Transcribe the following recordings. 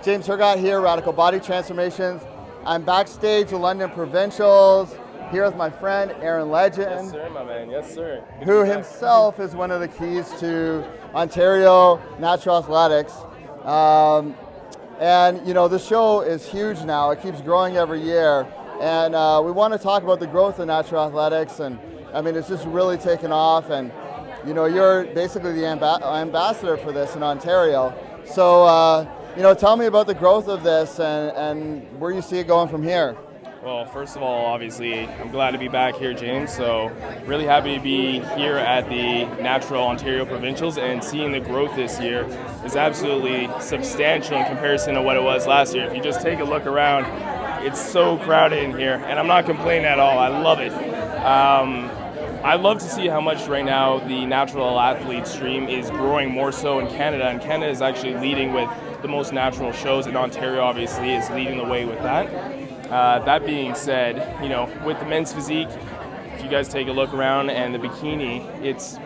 James Hergott here, Radical Body Transformations. I'm backstage at London Provincials, here with my friend Eren Legend. Yes, sir, my man. Yes, sir. Who himself is one of the keys to Ontario natural athletics. And you know, the show is huge now. It keeps growing every year. And we want to talk about the growth of natural athletics. And I mean, it's just really taken off. And you know, you're basically the ambassador for this in Ontario. So, you know, tell me about the growth of this and where you see it going from here. Well, first of all, obviously, I'm glad to be back here, James. So, really happy to be here at the Natural Ontario Provincials, and seeing the growth this year is absolutely substantial in comparison to what it was last year. If you just take a look around, it's so crowded in here, and I'm not complaining at all. I love it. I love to see how much right now the natural athlete stream is growing more so in Canada, and Canada is actually leading with the most natural shows, and Ontario obviously is leading the way with that. That being said, you know, with the men's physique, if you guys take a look around, and the bikini, it's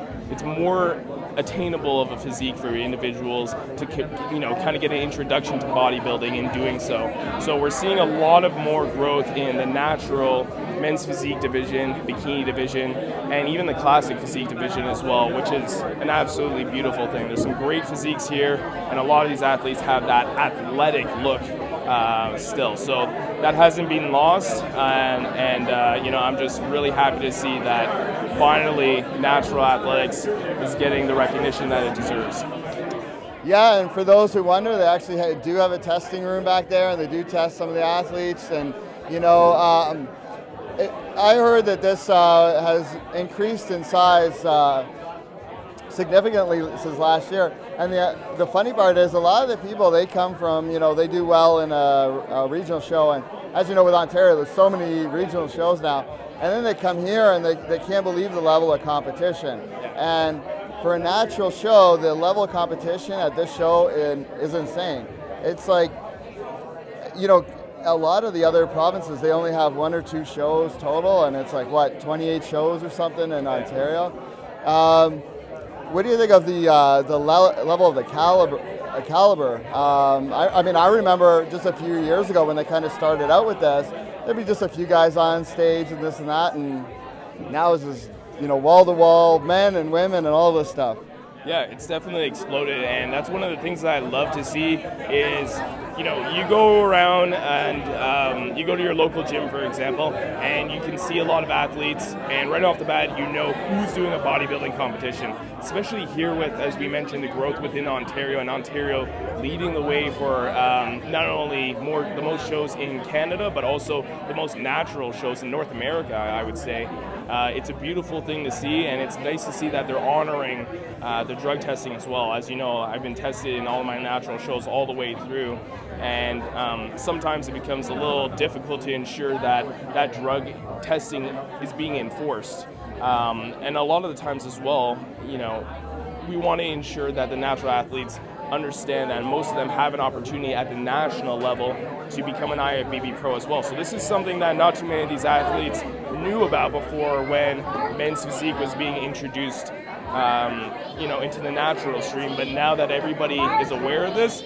more attainable of a physique for individuals to, you know, kind of get an introduction to bodybuilding in doing so. So we're seeing a lot of more growth in the natural men's physique division, bikini division, and even the classic physique division as well, which is an absolutely beautiful thing. There's some great physiques here, and a lot of these athletes have that athletic look still. So that hasn't been lost, and you know, I'm just really happy to see that finally natural athletics is getting the recognition that it deserves. Yeah, and for those who wonder, they actually do have a testing room back there, and they do test some of the athletes. And you know, I heard that this has increased in size significantly since last year. And the funny part is, a lot of the people, they come from, you know, they do well in a regional show. And as you know, with Ontario, there's so many regional shows now. And then they come here and they can't believe the level of competition. And for a natural show, the level of competition at this show is insane. It's like, you know, a lot of the other provinces, they only have 1 or 2 shows total, and it's like, what, 28 shows or something in Ontario? What do you think of the level of the caliber? I mean, I remember just a few years ago when they kind of started out with this, there'd be just a few guys on stage and this and that, and now it's just, you know, wall-to-wall men and women and all this stuff. Yeah, it's definitely exploded, and that's one of the things that I love to see is, you know, you go around and you go to your local gym, for example, and you can see a lot of athletes, and right off the bat, you know who's doing a bodybuilding competition, especially here with, as we mentioned, the growth within Ontario, and Ontario leading the way for not only the most shows in Canada, but also the most natural shows in North America, I would say. It's a beautiful thing to see, and it's nice to see that they're honoring the drug testing as well. As you know, I've been tested in all of my natural shows all the way through, and sometimes it becomes a little difficult to ensure that that drug testing is being enforced. And a lot of the times as well, you know, we want to ensure that the natural athletes understand that most of them have an opportunity at the national level to become an IFBB pro as well. So this is something that not too many of these athletes knew about before when men's physique was being introduced, you know, into the natural stream. But now that everybody is aware of this,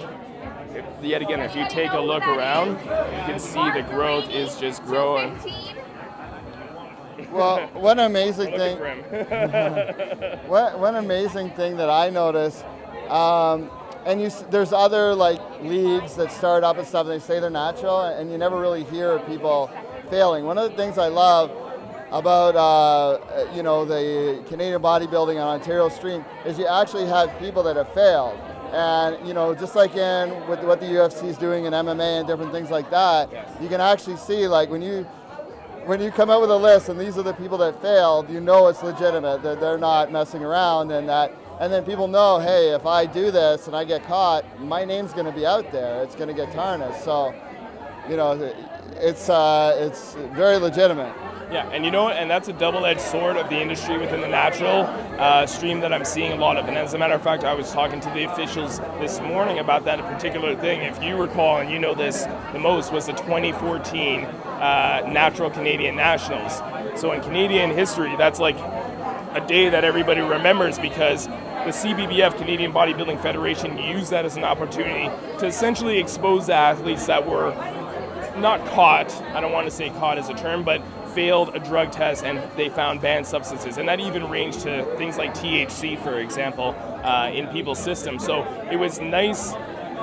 yet again, if you take a look around, you can see the growth is just growing. Well, what an amazing thing! What an amazing thing that I noticed. And there's other like leagues that start up and stuff, and they say they're natural, and you never really hear people failing. One of the things I love about you know, the Canadian bodybuilding on Ontario stream is you actually have people that have failed, and you know, just like with what the UFC is doing in MMA and different things like that, you can actually see, like, when you come out with a list and these are the people that failed, you know it's legitimate, that they're not messing around, and then people know, hey, if I do this and I get caught, my name's going to be out there. It's going to get tarnished. So, you know, it's very legitimate. Yeah, and you know what? And that's a double-edged sword of the industry within the natural stream that I'm seeing a lot of. And as a matter of fact, I was talking to the officials this morning about that particular thing. If you recall, and you know this the most, was the 2014 Natural Canadian Nationals. So in Canadian history, that's like a day that everybody remembers, because the CBBF, Canadian Bodybuilding Federation, used that as an opportunity to essentially expose the athletes that were not caught, I don't want to say caught as a term, but failed a drug test and they found banned substances. And that even ranged to things like THC, for example, in people's systems. So it was nice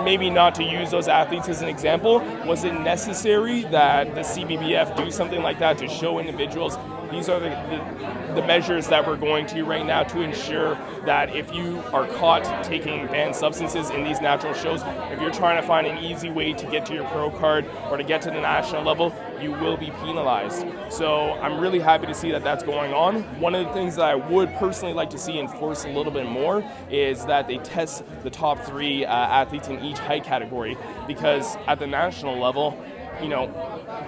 maybe not to use those athletes as an example. Was it necessary that the CBBF do something like that to show individuals these are the measures that we're going to right now to ensure that if you are caught taking banned substances in these natural shows, if you're trying to find an easy way to get to your pro card or to get to the national level, you will be penalized. So I'm really happy to see that that's going on. One of the things that I would personally like to see enforced a little bit more is that they test the top 3 athletes in each height category, because at the national level, you know,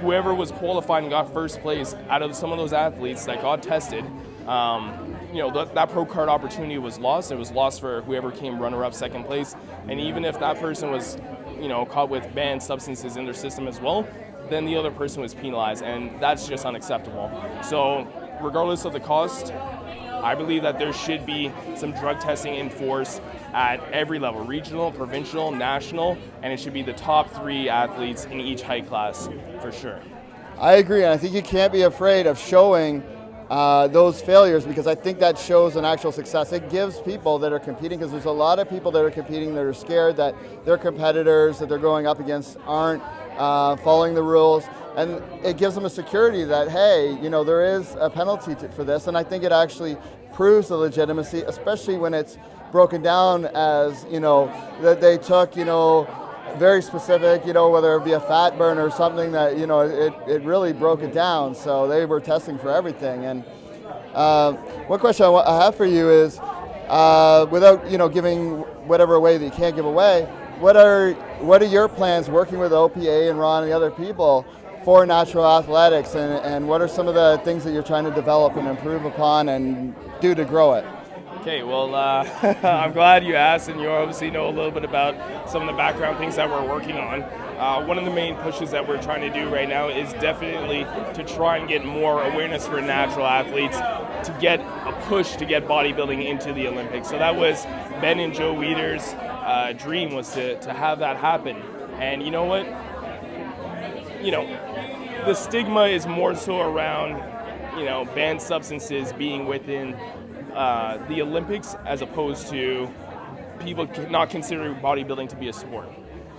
whoever was qualified and got first place out of some of those athletes that got tested, you know, that pro card opportunity was lost. It was lost for whoever came runner-up, second place. And even if that person was, you know, caught with banned substances in their system as well, then the other person was penalized, and that's just unacceptable. So regardless of the cost, I believe that there should be some drug testing enforced at every level, regional, provincial, national, and it should be the top 3 athletes in each height class for sure. I agree, and I think you can't be afraid of showing those failures, because I think that shows an actual success. It gives people that are competing, because there's a lot of people that are competing that are scared that their competitors that they're going up against aren't following the rules, and it gives them a security that, hey, you know, there is a penalty for this, and I think it actually proves the legitimacy, especially when it's broken down as, you know, that they took, you know, very specific, you know, whether it be a fat burn or something that, you know, it really broke it down. So they were testing for everything. And one question I have for you is, without, you know, giving whatever away that you can't give away, what are your plans working with OPA and Ron and the other people for natural athletics, and what are some of the things that you're trying to develop and improve upon and do to grow it? Okay, well, I'm glad you asked, and you obviously know a little bit about some of the background things that we're working on. One of the main pushes that we're trying to do right now is definitely to try and get more awareness for natural athletes, to get a push to get bodybuilding into the Olympics. So that was Ben and Joe Weider's dream, was to have that happen. And you know what? You know, the stigma is more so around, you know, banned substances being within the Olympics, as opposed to people not considering bodybuilding to be a sport,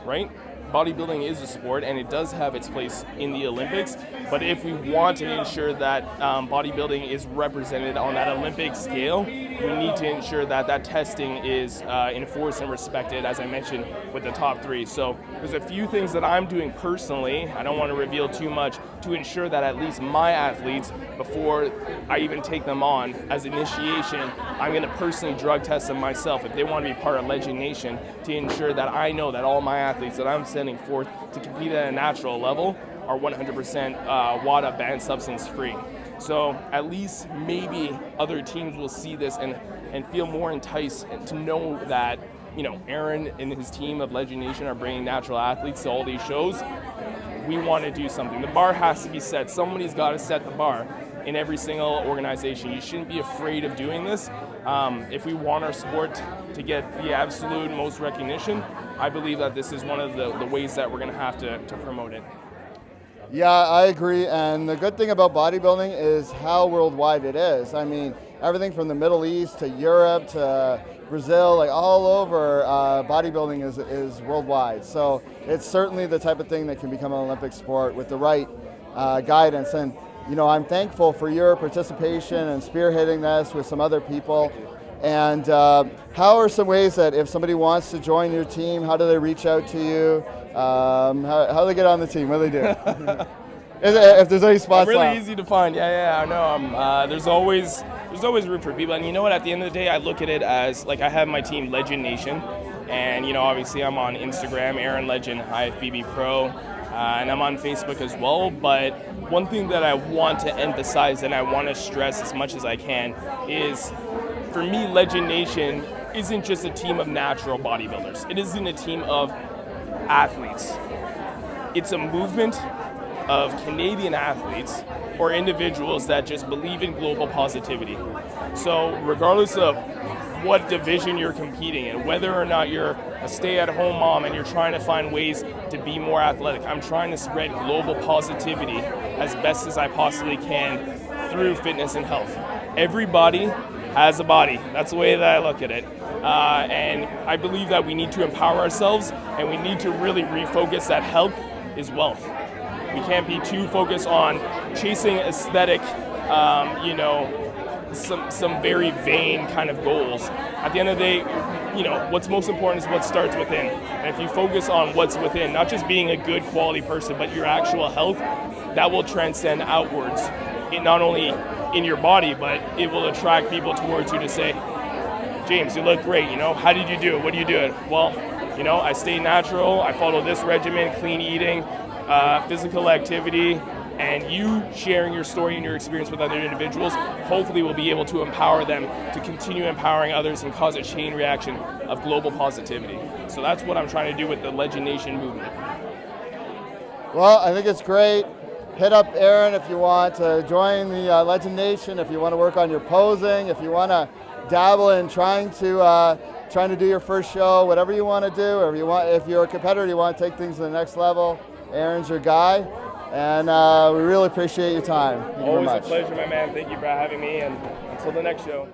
right? Bodybuilding is a sport, and it does have its place in the Olympics, but if we want to ensure that bodybuilding is represented on that Olympic scale, we need to ensure that that testing is enforced and respected, as I mentioned, with the top 3. So there's a few things that I'm doing personally, I don't want to reveal too much, to ensure that at least my athletes, before I even take them on as initiation, I'm going to personally drug test them myself if they want to be part of Legend Nation, to ensure that I know that all my athletes that I'm sending forth to compete at a natural level are 100% WADA banned substance free. So at least maybe other teams will see this and feel more enticed to know that, you know, Eren and his team of Legend Nation are bringing natural athletes to all these shows. We want to do something. The bar has to be set. Somebody's got to set the bar in every single organization. You shouldn't be afraid of doing this. If we want our sport to get the absolute most recognition, I believe that this is one of the ways that we're going to have to promote it. Yeah, I agree. And the good thing about bodybuilding is how worldwide it is. I mean, everything from the Middle East to Europe to Brazil, like all over, bodybuilding is worldwide. So it's certainly the type of thing that can become an Olympic sport with the right guidance. And, you know, I'm thankful for your participation and spearheading this with some other people. And how are some ways that if somebody wants to join your team, how do they reach out to you? How do they get on the team? What do they do? If there's any spots really left. Easy to find. Yeah, I know. There's always room for people. And you know what? At the end of the day, I look at it as, like, I have my team, Legend Nation. And, you know, obviously I'm on Instagram, Eren Legend, IFBB Pro. And I'm on Facebook as well. But one thing that I want to emphasize and I want to stress as much as I can is, for me, Legend Nation isn't just a team of natural bodybuilders. It isn't a team of athletes. It's a movement of Canadian athletes or individuals that just believe in global positivity. So regardless of what division you're competing in, whether or not you're a stay-at-home mom and you're trying to find ways to be more athletic. I'm trying to spread global positivity as best as I possibly can through fitness and health. Everybody has a body. That's the way that I look at it. And I believe that we need to empower ourselves, and we need to really refocus that health is wealth. We can't be too focused on chasing aesthetic, some very vain kind of goals. At the end of the day, what's most important is what starts within. And if you focus on what's within, not just being a good quality person, but your actual health, that will transcend outwards, not only in your body, but it will attract people towards you to say, James, you look great, how did you do it? What do you do it? Well, I stay natural, I follow this regimen, clean eating, physical activity, and you sharing your story and your experience with other individuals hopefully will be able to empower them to continue empowering others and cause a chain reaction of global positivity. So that's what I'm trying to do with the Legend Nation movement. Well, I think it's great. Hit up Eren if you want to join the Legend Nation, if you want to work on your posing, if you want to dabble in trying to do your first show, whatever you want to do, or if you're a competitor, you want to take things to the next level, Eren's your guy. And we really appreciate your time. Thank you Always very a much. pleasure, my man. Thank you for having me, and until the next show.